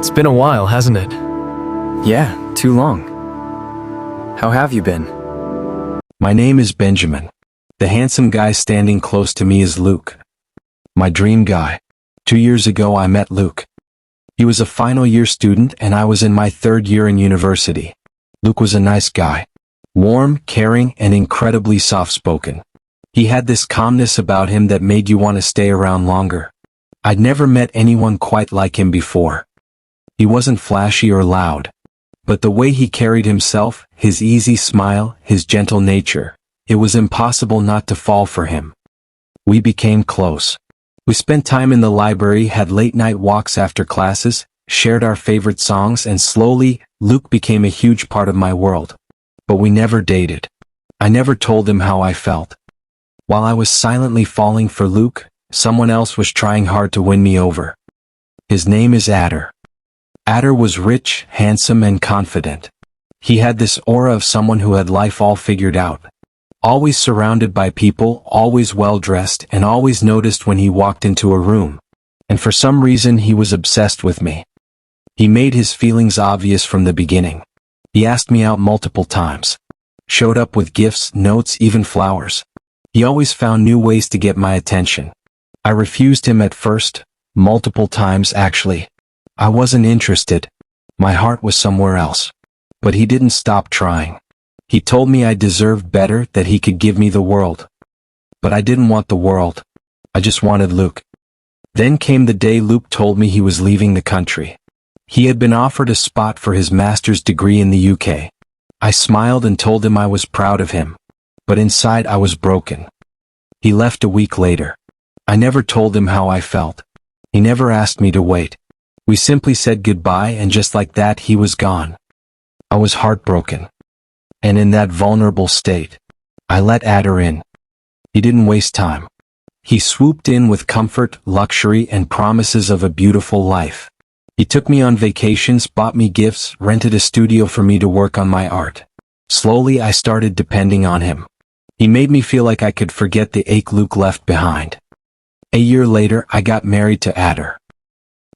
It's been a while, hasn't it? Yeah, too long. How have you been? My name is Benjamin. The handsome guy standing close to me is Luke. My dream guy. 2 years ago I met Luke. He was a final year student and I was in my third year in university. Luke was a nice guy. Warm, caring, and incredibly soft-spoken. He had this calmness about him that made you want to stay around longer. I'd never met anyone quite like him before. He wasn't flashy or loud. But the way he carried himself, his easy smile, his gentle nature, it was impossible not to fall for him. We became close. We spent time in the library, had late-night walks after classes, shared our favorite songs, and slowly, Luke became a huge part of my world. But we never dated. I never told him how I felt. While I was silently falling for Luke, someone else was trying hard to win me over. His name is Adar. Adar was rich, handsome, and confident. He had this aura of someone who had life all figured out. Always surrounded by people, always well-dressed, and always noticed when he walked into a room. And for some reason he was obsessed with me. He made his feelings obvious from the beginning. He asked me out multiple times. Showed up with gifts, notes, even flowers. He always found new ways to get my attention. I refused him at first, multiple times actually. I wasn't interested. My heart was somewhere else. But he didn't stop trying. He told me I deserved better, that he could give me the world. But I didn't want the world. I just wanted Luke. Then came the day Luke told me he was leaving the country. He had been offered a spot for his master's degree in the UK. I smiled and told him I was proud of him. But inside I was broken. He left a week later. I never told him how I felt. He never asked me to wait. We simply said goodbye, and just like that he was gone. I was heartbroken. And in that vulnerable state, I let Adar in. He didn't waste time. He swooped in with comfort, luxury, and promises of a beautiful life. He took me on vacations, bought me gifts, rented a studio for me to work on my art. Slowly I started depending on him. He made me feel like I could forget the ache Luke left behind. A year later I got married to Adar.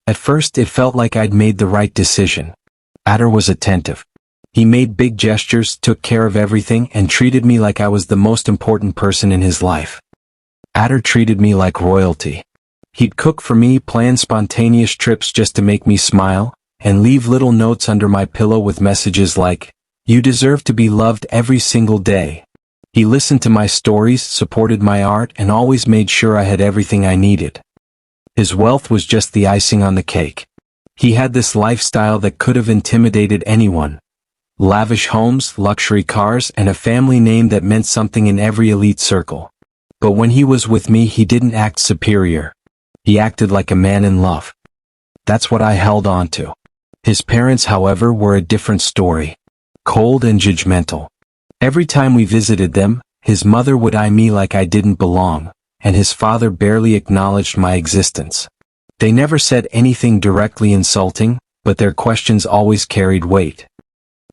At first it felt like I'd made the right decision. Adar was attentive. He made big gestures, took care of everything, and treated me like I was the most important person in his life. Adar treated me like royalty. He'd cook for me, plan spontaneous trips just to make me smile, and leave little notes under my pillow with messages like, "You deserve to be loved every single day." He listened to my stories, supported my art, and always made sure I had everything I needed. His wealth was just the icing on the cake. He had this lifestyle that could have intimidated anyone. Lavish homes, luxury cars, and a family name that meant something in every elite circle. But when he was with me he didn't act superior. He acted like a man in love. That's what I held on to. His parents, however, were a different story. Cold and judgmental. Every time we visited them, his mother would eye me like I didn't belong, and his father barely acknowledged my existence. They never said anything directly insulting, but their questions always carried weight.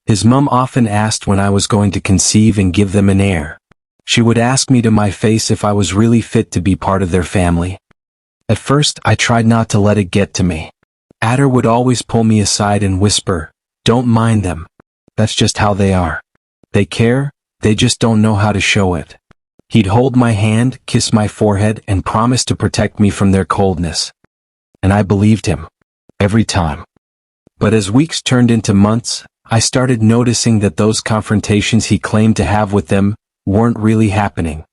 His mom often asked when I was going to conceive and give them an heir. She would ask me to my face if I was really fit to be part of their family. At first, I tried not to let it get to me. Adar would always pull me aside and whisper, "Don't mind them. That's just how they are. They care, they just don't know how to show it." He'd hold my hand, kiss my forehead, and promise to protect me from their coldness. And I believed him. Every time. But as weeks turned into months, I started noticing that those confrontations he claimed to have with them weren't really happening.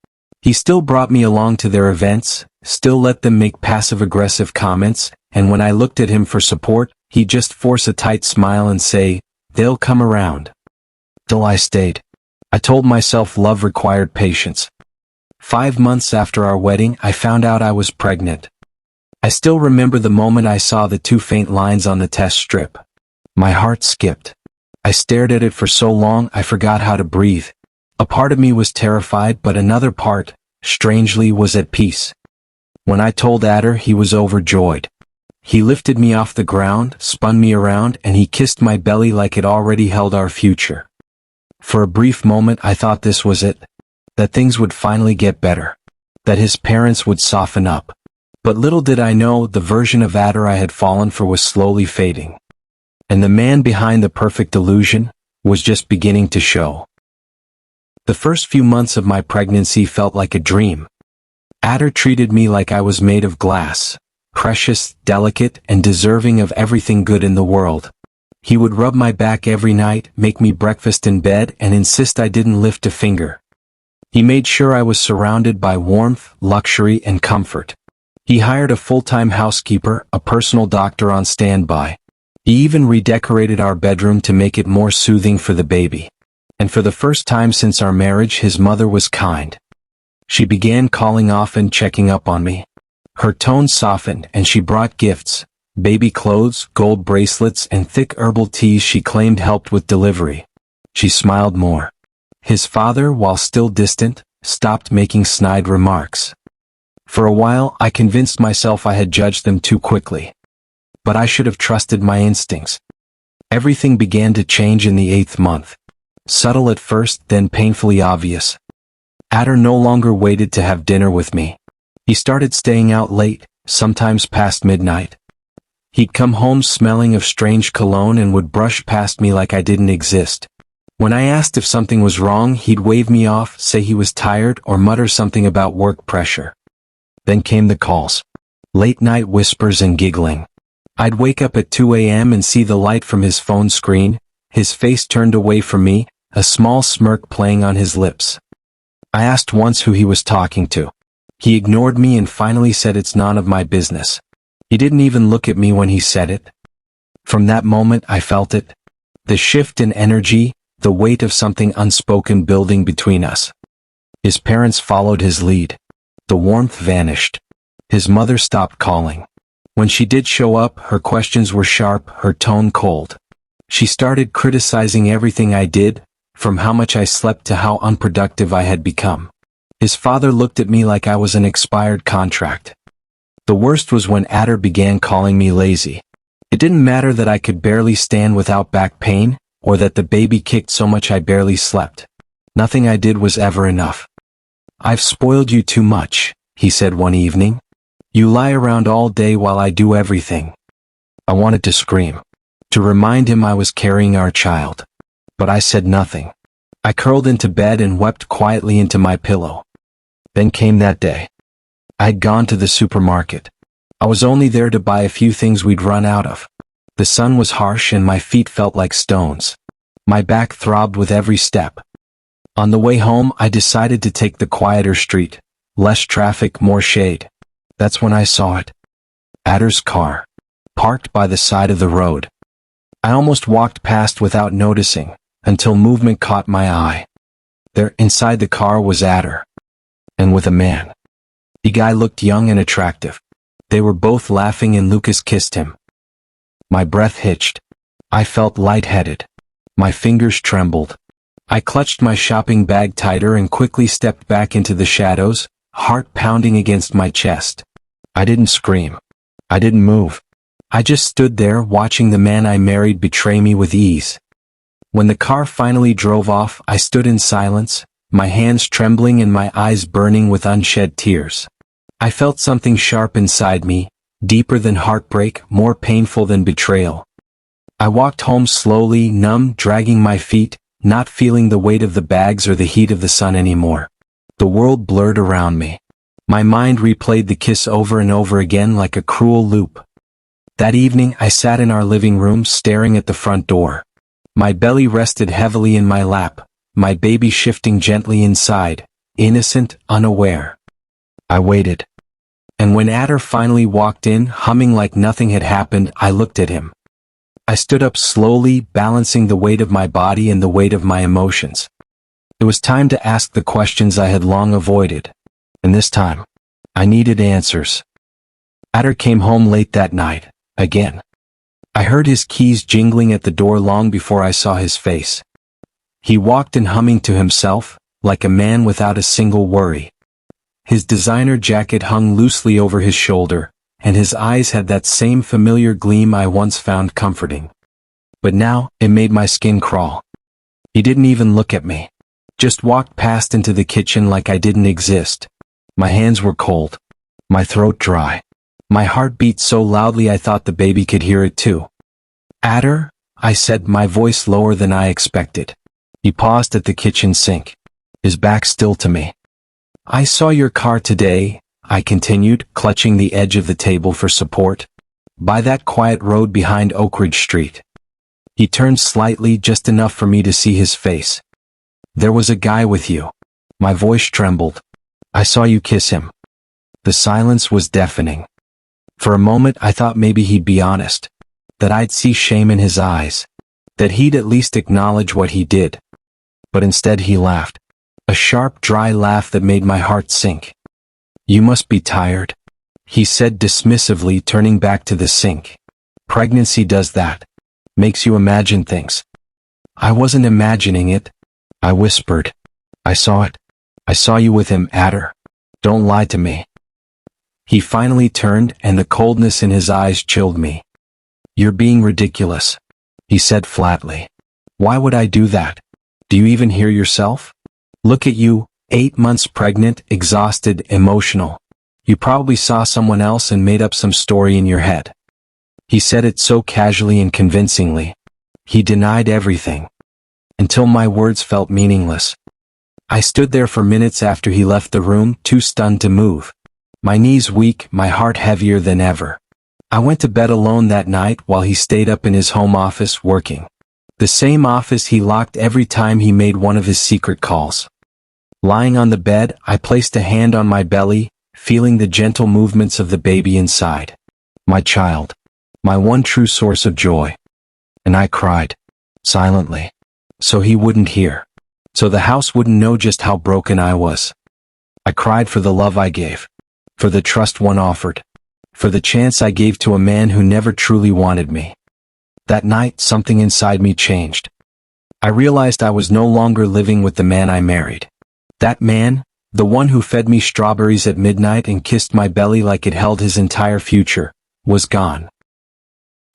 He still brought me along to their events, still let them make passive-aggressive comments, and when I looked at him for support, he'd just force a tight smile and say, "They'll come around." Till I stayed. I told myself love required patience. 5 months after our wedding, I found out I was pregnant. I still remember the moment I saw the 2 faint lines on the test strip. My heart skipped. I stared at it for so long I forgot how to breathe. A part of me was terrified, but another part, strangely, was at peace. When I told Adar, he was overjoyed. He lifted me off the ground, spun me around, and he kissed my belly like it already held our future. For a brief moment I thought this was it. That things would finally get better. That his parents would soften up. But little did I know, the version of Adar I had fallen for was slowly fading. and the man behind the perfect illusion was just beginning to show. The first few months of my pregnancy felt like a dream. Adar treated me like I was made of glass, precious, delicate, and deserving of everything good in the world. He would rub my back every night, make me breakfast in bed, and insist I didn't lift a finger. He made sure I was surrounded by warmth, luxury, and comfort. He hired a full-time housekeeper, a personal doctor on standby. He even redecorated our bedroom to make it more soothing for the baby. And for the first time since our marriage, his mother was kind. She began calling often, checking up on me. Her tone softened, and she brought gifts, baby clothes, gold bracelets, and thick herbal teas she claimed helped with delivery. She smiled more. His father, while still distant, stopped making snide remarks. For a while, I convinced myself I had judged them too quickly. But I should have trusted my instincts. Everything began to change in the 8th month. Subtle at first, then painfully obvious. Adar no longer waited to have dinner with me. He started staying out late, sometimes past midnight. He'd come home smelling of strange cologne and would brush past me like I didn't exist. When I asked if something was wrong, he'd wave me off, say he was tired, or mutter something about work pressure. Then came the calls. Late-night whispers and giggling. I'd wake up at 2 a.m. and see the light from his phone screen, his face turned away from me, a small smirk playing on his lips. I asked once who he was talking to. He ignored me and finally said it's none of my business. He didn't even look at me when he said it. From that moment I felt it. The shift in energy, the weight of something unspoken building between us. His parents followed his lead. The warmth vanished. His mother stopped calling. When she did show up, her questions were sharp, her tone cold. She started criticizing everything I did, from how much I slept to how unproductive I had become. His father looked at me like I was an expired contract. The worst was when Adar began calling me lazy. It didn't matter that I could barely stand without back pain, or that the baby kicked so much I barely slept. Nothing I did was ever enough. "I've spoiled you too much," he said one evening. "You lie around all day while I do everything." I wanted to scream, to remind him I was carrying our child. But I said nothing. I curled into bed and wept quietly into my pillow. Then came that day. I'd gone to the supermarket. I was only there to buy a few things we'd run out of. The sun was harsh and my feet felt like stones. My back throbbed with every step. On the way home, I decided to take the quieter street. Less traffic, more shade. That's when I saw it. Adar's car, parked by the side of the road. I almost walked past without noticing, until movement caught my eye. There, inside the car, was Adar. And with a man. The guy looked young and attractive. They were both laughing and Lucas kissed him. My breath hitched. I felt lightheaded. My fingers trembled. I clutched my shopping bag tighter and quickly stepped back into the shadows, heart pounding against my chest. I didn't scream. I didn't move. I just stood there watching the man I married betray me with ease. When the car finally drove off, I stood in silence, my hands trembling and my eyes burning with unshed tears. I felt something sharp inside me, deeper than heartbreak, more painful than betrayal. I walked home slowly, numb, dragging my feet, not feeling the weight of the bags or the heat of the sun anymore. The world blurred around me. My mind replayed the kiss over and over again like a cruel loop. That evening I sat in our living room staring at the front door. My belly rested heavily in my lap, my baby shifting gently inside, innocent, unaware. I waited. And when Adar finally walked in, humming like nothing had happened, I looked at him. I stood up slowly, balancing the weight of my body and the weight of my emotions. It was time to ask the questions I had long avoided. And this time, I needed answers. Adar came home late that night, again. I heard his keys jingling at the door long before I saw his face. He walked in humming to himself, like a man without a single worry. His designer jacket hung loosely over his shoulder, and his eyes had that same familiar gleam I once found comforting. But now, it made my skin crawl. He didn't even look at me. Just walked past into the kitchen like I didn't exist. My hands were cold. My throat dry. My heart beat so loudly I thought the baby could hear it too. "Adar," I said, my voice lower than I expected. He paused at the kitchen sink, his back still to me. I saw your car today, I continued, clutching the edge of the table for support. By that quiet road behind Oak Ridge Street. He turned slightly, just enough for me to see his face. There was a guy with you. My voice trembled. I saw you kiss him. The silence was deafening. For a moment I thought maybe he'd be honest. That I'd see shame in his eyes. That he'd at least acknowledge what he did. But instead he laughed. A sharp, dry laugh that made my heart sink. You must be tired, he said dismissively, turning back to the sink. Pregnancy does that. Makes you imagine things. I wasn't imagining it. I whispered. I saw it. I saw you with him, Adar. Don't lie to me. He finally turned, and the coldness in his eyes chilled me. You're being ridiculous, he said flatly. Why would I do that? Do you even hear yourself? Look at you, 8 months pregnant, exhausted, emotional. You probably saw someone else and made up some story in your head. He said it so casually and convincingly. He denied everything. Until my words felt meaningless. I stood there for minutes after he left the room, too stunned to move. My knees weak, my heart heavier than ever. I went to bed alone that night while he stayed up in his home office working. The same office he locked every time he made one of his secret calls. Lying on the bed, I placed a hand on my belly, feeling the gentle movements of the baby inside. My child. My one true source of joy. And I cried. Silently. So he wouldn't hear. So the house wouldn't know just how broken I was. I cried for the love I gave. For the trust one offered. For the chance I gave to a man who never truly wanted me. That night, something inside me changed. I realized I was no longer living with the man I married. That man, the one who fed me strawberries at midnight and kissed my belly like it held his entire future, was gone.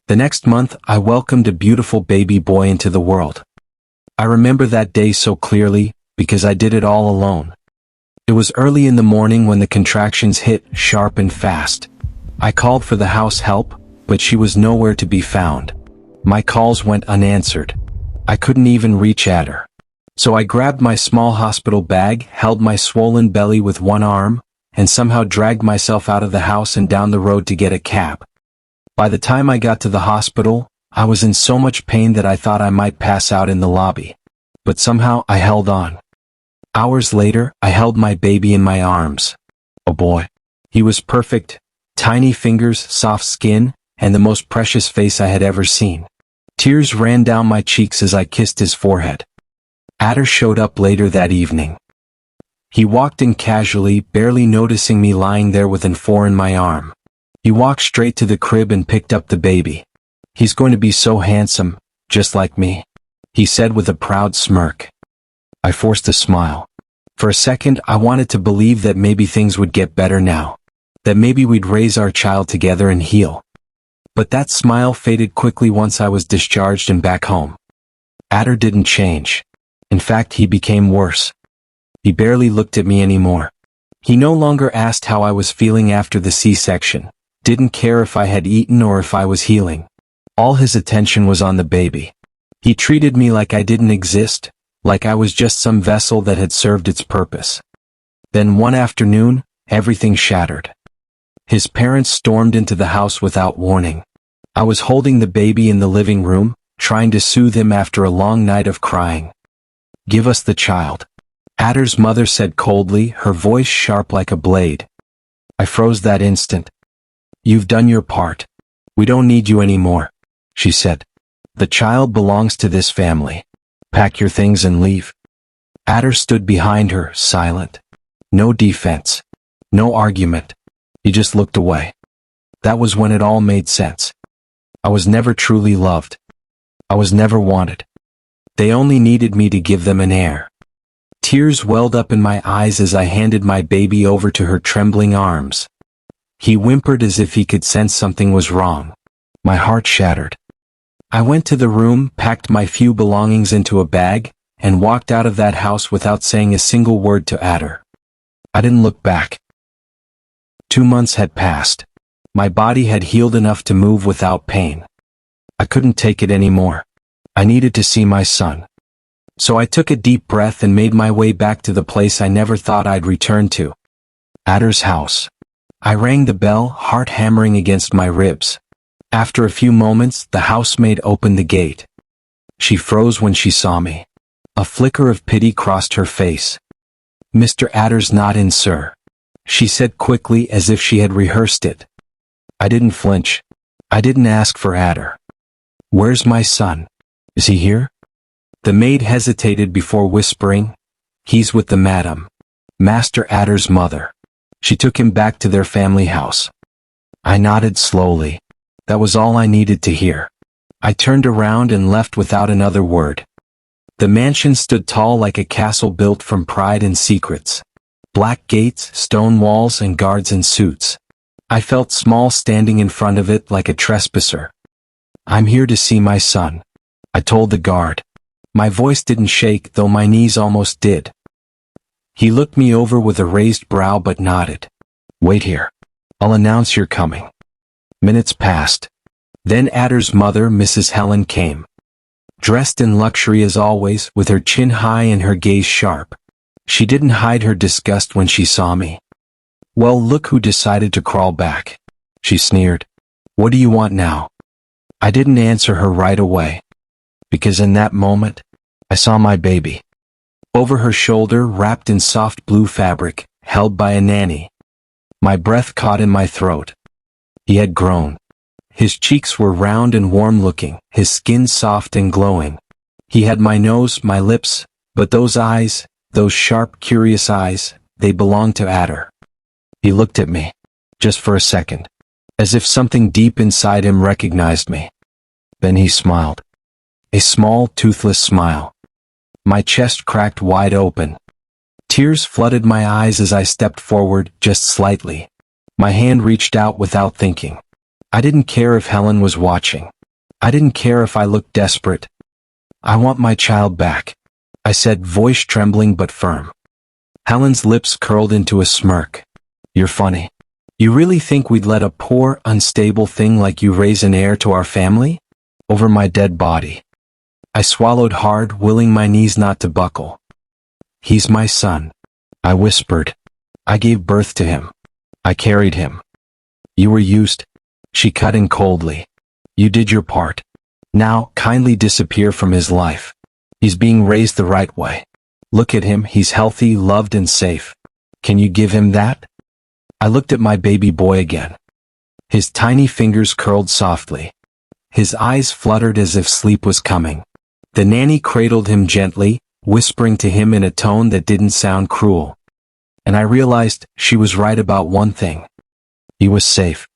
The next month, I welcomed a beautiful baby boy into the world. I remember that day so clearly, because I did it all alone. It was early in the morning when the contractions hit, sharp and fast. I called for the house help, but she was nowhere to be found. My calls went unanswered. I couldn't even reach at her. So I grabbed my small hospital bag, held my swollen belly with one arm, and somehow dragged myself out of the house and down the road to get a cab. By the time I got to the hospital, I was in so much pain that I thought I might pass out in the lobby. But somehow I held on. Hours later, I held my baby in my arms. A boy. He was perfect, tiny fingers, soft skin, and the most precious face I had ever seen. Tears ran down my cheeks as I kissed his forehead. Adar showed up later that evening. He walked in casually, barely noticing me lying there with an IV in my arm. He walked straight to the crib and picked up the baby. He's going to be so handsome, just like me, he said with a proud smirk. I forced a smile. For a second, I wanted to believe that maybe things would get better now. That maybe we'd raise our child together and heal. But that smile faded quickly once I was discharged and back home. Adar didn't change. In fact, he became worse. He barely looked at me anymore. He no longer asked how I was feeling after the C-section. Didn't care if I had eaten or if I was healing. All his attention was on the baby. He treated me like I didn't exist, like I was just some vessel that had served its purpose. Then one afternoon, everything shattered. His parents stormed into the house without warning. I was holding the baby in the living room, trying to soothe him after a long night of crying. Give us the child, Adar's mother said coldly, her voice sharp like a blade. I froze that instant. You've done your part. We don't need you anymore, she said. The child belongs to this family. Pack your things and leave. Adar stood behind her, silent. No defense. No argument. He just looked away. That was when it all made sense. I was never truly loved. I was never wanted. They only needed me to give them an heir. Tears welled up in my eyes as I handed my baby over to her trembling arms. He whimpered as if he could sense something was wrong. My heart shattered. I went to the room, packed my few belongings into a bag, and walked out of that house without saying a single word to Adar. I didn't look back. 2 months had passed. My body had healed enough to move without pain. I couldn't take it anymore. I needed to see my son. So I took a deep breath and made my way back to the place I never thought I'd return to. Adar's house. I rang the bell, heart hammering against my ribs. After a few moments, the housemaid opened the gate. She froze when she saw me. A flicker of pity crossed her face. "Mr. Adar's not in, sir," she said quickly as if she had rehearsed it. I didn't flinch. I didn't ask for Adar. "Where's my son? Is he here?" The maid hesitated before whispering, "He's with the madam, Master Adar's mother. She took him back to their family house." I nodded slowly. That was all I needed to hear. I turned around and left without another word. The mansion stood tall like a castle built from pride and secrets. Black gates, stone walls, and guards in suits. I felt small standing in front of it like a trespasser. "I'm here to see my son," I told the guard. My voice didn't shake, though my knees almost did. He looked me over with a raised brow but nodded. "Wait here. I'll announce you're coming." Minutes passed. Then Adar's mother, Mrs. Helen, came. Dressed in luxury as always, with her chin high and her gaze sharp. She didn't hide her disgust when she saw me. "Well, look who decided to crawl back," she sneered. "What do you want now?" I didn't answer her right away. Because in that moment, I saw my baby. Over her shoulder, wrapped in soft blue fabric, held by a nanny. My breath caught in my throat. He had grown. His cheeks were round and warm-looking, his skin soft and glowing. He had my nose, my lips, but those eyes, those sharp, curious eyes, they belonged to Adar. He looked at me, just for a second, as if something deep inside him recognized me. Then he smiled. A small, toothless smile. My chest cracked wide open. Tears flooded my eyes as I stepped forward, just slightly. My hand reached out without thinking. I didn't care if Helen was watching. I didn't care if I looked desperate. "I want my child back," I said, voice trembling but firm. Helen's lips curled into a smirk. "You're funny. You really think we'd let a poor, unstable thing like you raise an heir to our family? Over my dead body?" I swallowed hard, willing my knees not to buckle. "He's my son," I whispered. "I gave birth to him. I carried him." "You were used," she cut in coldly. "You did your part. Now, kindly disappear from his life. He's being raised the right way. Look at him, he's healthy, loved and safe. Can you give him that?" I looked at my baby boy again. His tiny fingers curled softly. His eyes fluttered as if sleep was coming. The nanny cradled him gently, whispering to him in a tone that didn't sound cruel. And I realized she was right about one thing. He was safe.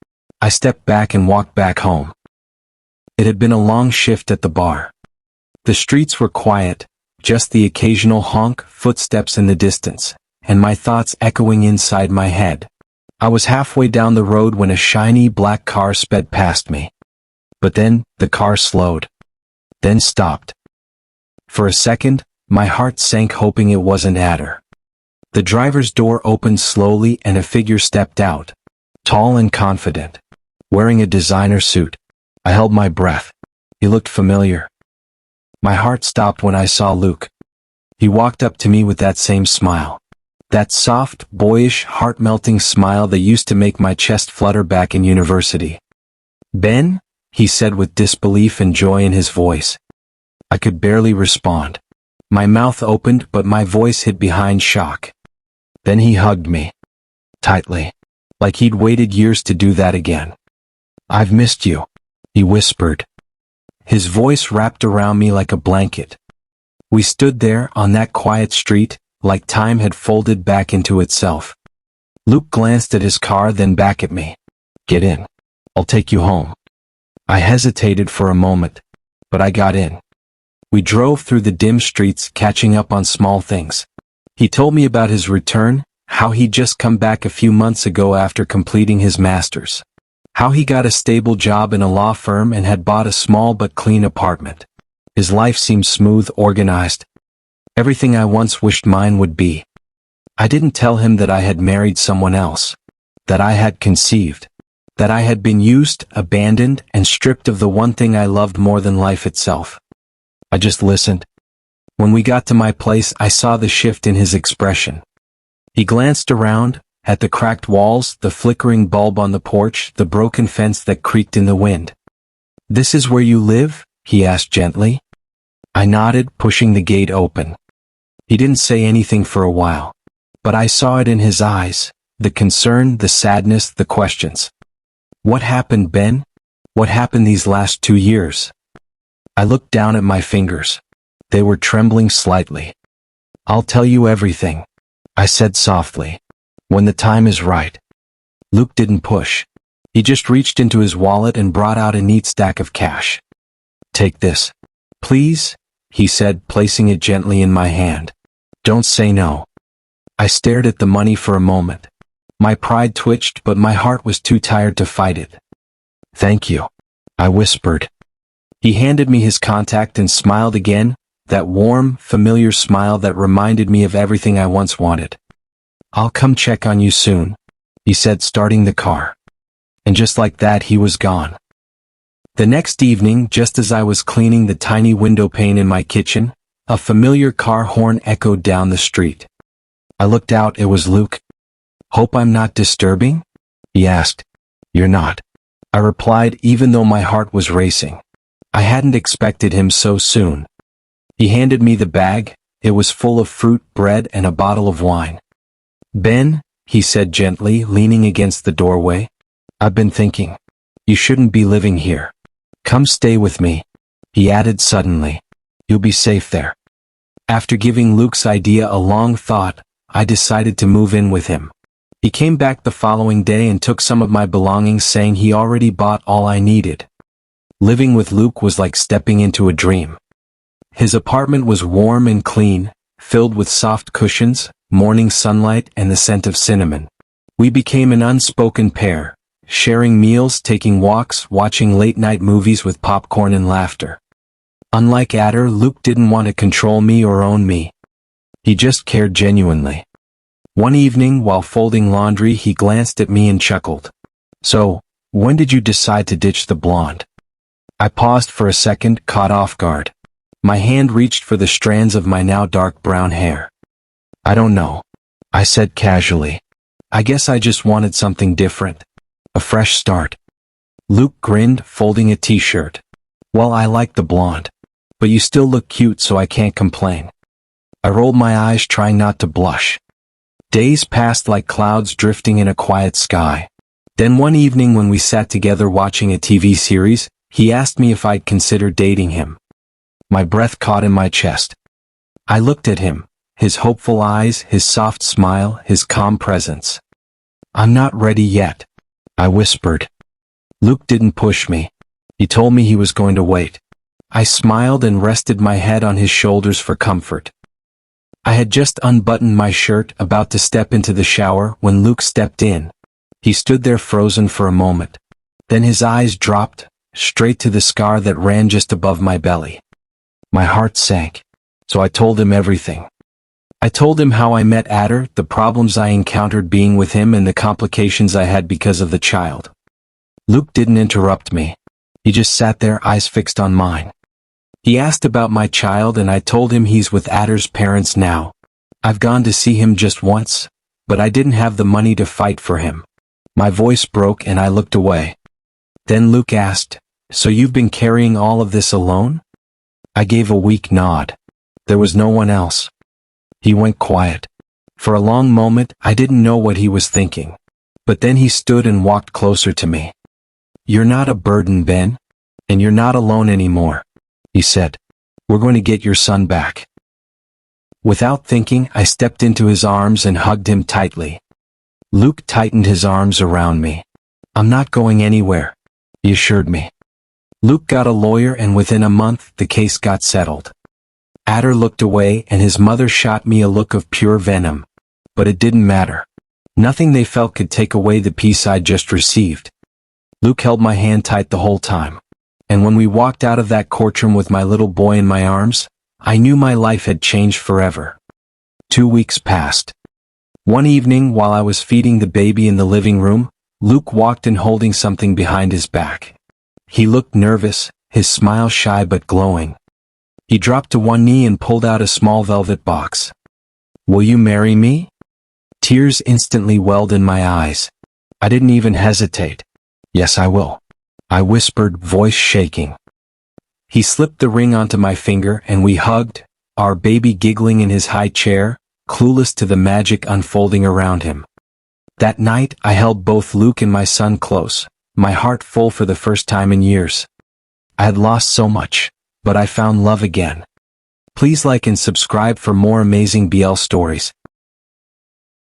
I stepped back and walked back home. It had been a long shift at the bar. The streets were quiet, just the occasional honk, footsteps in the distance, and my thoughts echoing inside my head. I was halfway down the road when a shiny black car sped past me. But then, the car slowed. Then stopped. For a second, my heart sank, hoping it wasn't Adar. The driver's door opened slowly and a figure stepped out. Tall and confident. Wearing a designer suit. I held my breath. He looked familiar. My heart stopped when I saw Luke. He walked up to me with that same smile. That soft, boyish, heart-melting smile that used to make my chest flutter back in university. "Ben?" he said with disbelief and joy in his voice. I could barely respond. My mouth opened, but my voice hid behind shock. Then he hugged me. Tightly. Like he'd waited years to do that again. "I've missed you," he whispered. His voice wrapped around me like a blanket. We stood there, on that quiet street, like time had folded back into itself. Luke glanced at his car, then back at me. "Get in. I'll take you home." I hesitated for a moment, but I got in. We drove through the dim streets, catching up on small things. He told me about his return, how he'd just come back a few months ago after completing his master's. How he got a stable job in a law firm and had bought a small but clean apartment. His life seemed smooth, organized. Everything I once wished mine would be. I didn't tell him that I had married someone else. That I had conceived. That I had been used, abandoned, and stripped of the one thing I loved more than life itself. I just listened. When we got to my place, I saw the shift in his expression. He glanced around, at the cracked walls, the flickering bulb on the porch, the broken fence that creaked in the wind. "This is where you live?" he asked gently. I nodded, pushing the gate open. He didn't say anything for a while, but I saw it in his eyes, the concern, the sadness, the questions. "What happened, Ben? What happened these last 2 years?" I looked down at my fingers. They were trembling slightly. "I'll tell you everything," I said softly, "when the time is right." Luke didn't push. He just reached into his wallet and brought out a neat stack of cash. "Take this. Please," he said, placing it gently in my hand. "Don't say no." I stared at the money for a moment. My pride twitched, but my heart was too tired to fight it. "Thank you," I whispered. He handed me his contact and smiled again, that warm, familiar smile that reminded me of everything I once wanted. "I'll come check on you soon," he said, starting the car. And just like that, he was gone. The next evening, just as I was cleaning the tiny window pane in my kitchen, a familiar car horn echoed down the street. I looked out. It was Luke. "Hope I'm not disturbing?" he asked. "You're not," I replied, even though my heart was racing. I hadn't expected him so soon. He handed me the bag. It was full of fruit, bread, and a bottle of wine. "Ben," he said gently, leaning against the doorway, "I've been thinking. You shouldn't be living here. Come stay with me," he added suddenly. "You'll be safe there." After giving Luke's idea a long thought, I decided to move in with him. He came back the following day and took some of my belongings, saying he already bought all I needed. Living with Luke was like stepping into a dream. His apartment was warm and clean, filled with soft cushions, morning sunlight, and the scent of cinnamon. We became an unspoken pair, sharing meals, taking walks, watching late-night movies with popcorn and laughter. Unlike Adar, Luke didn't want to control me or own me. He just cared genuinely. One evening, while folding laundry, he glanced at me and chuckled. "So, when did you decide to ditch the blonde?" I paused for a second, caught off guard. My hand reached for the strands of my now dark brown hair. "I don't know," I said casually. "I guess I just wanted something different. A fresh start." Luke grinned, folding a t-shirt. "Well, I like the blonde. But you still look cute, so I can't complain." I rolled my eyes, trying not to blush. Days passed like clouds drifting in a quiet sky. Then one evening when we sat together watching a TV series, he asked me if I'd consider dating him. My breath caught in my chest. I looked at him, his hopeful eyes, his soft smile, his calm presence. "I'm not ready yet," I whispered. Luke didn't push me. He told me he was going to wait. I smiled and rested my head on his shoulders for comfort. I had just unbuttoned my shirt, about to step into the shower, when Luke stepped in. He stood there frozen for a moment. Then his eyes dropped, straight to the scar that ran just above my belly. My heart sank, so I told him everything. I told him how I met Adar, the problems I encountered being with him, and the complications I had because of the child. Luke didn't interrupt me. He just sat there, eyes fixed on mine. He asked about my child, and I told him he's with Adar's parents now. I've gone to see him just once, but I didn't have the money to fight for him. My voice broke and I looked away. Then Luke asked, "So you've been carrying all of this alone?" I gave a weak nod. There was no one else. He went quiet. For a long moment, I didn't know what he was thinking. But then he stood and walked closer to me. "You're not a burden, Ben. And you're not alone anymore," he said. "We're going to get your son back." Without thinking, I stepped into his arms and hugged him tightly. Luke tightened his arms around me. "I'm not going anywhere," he assured me. Luke got a lawyer, and within a month, the case got settled. Adar looked away, and his mother shot me a look of pure venom. But it didn't matter. Nothing they felt could take away the peace I'd just received. Luke held my hand tight the whole time. And when we walked out of that courtroom with my little boy in my arms, I knew my life had changed forever. 2 weeks passed. One evening, while I was feeding the baby in the living room, Luke walked in holding something behind his back. He looked nervous, his smile shy but glowing. He dropped to one knee and pulled out a small velvet box. "Will you marry me?" Tears instantly welled in my eyes. I didn't even hesitate. "Yes, I will," I whispered, voice shaking. He slipped the ring onto my finger and we hugged, our baby giggling in his high chair, clueless to the magic unfolding around him. That night, I held both Luke and my son close, my heart full for the first time in years. I had lost so much, but I found love again. Please like and subscribe for more amazing BL stories.